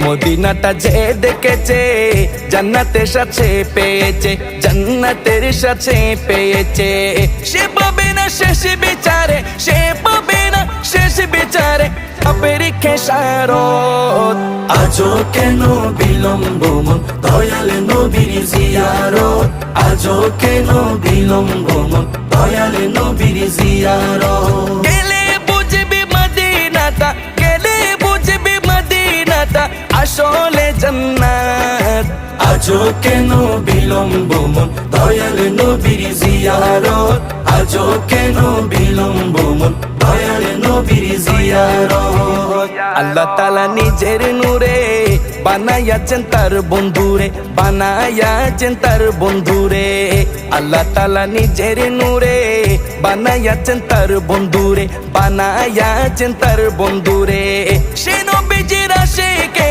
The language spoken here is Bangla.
মদিনাটা যে দেখেছে জান্নাতের সাথে পেয়েছে, জান্নাতের সাথে পেয়েছে। সে পাবে না শেষ বিচারে, সে পাবে না শেষ বিচারে পাপের খেসারত। আজও কেন বিলম্ব মন দয়াল নবীর জিয়ারত, আজও কেন বিলম্ব মন দয়াল নবীর জিয়ারত। গেলে বুঝবি মদিনাটা, গেলে বুঝবি মদিনাটা আসলে জান্নাত। আজও কেন বিলম্ব মন দয়াল নবীর জিয়ারত, আজও কেন বিলম্ব মন দয়াল নবীর জিয়ারত। আল্লাহ তাআলা নিজের নূরে বানায়াছেন তার বন্ধুরে, বানায়াছেন তার বন্ধুরে। আল্লাহ তাআলা নিজের নূরে বানায়াছেন তার বন্ধুরে, বানায়াছেন তার বন্ধুরে। সে নবীজির আশিকেরা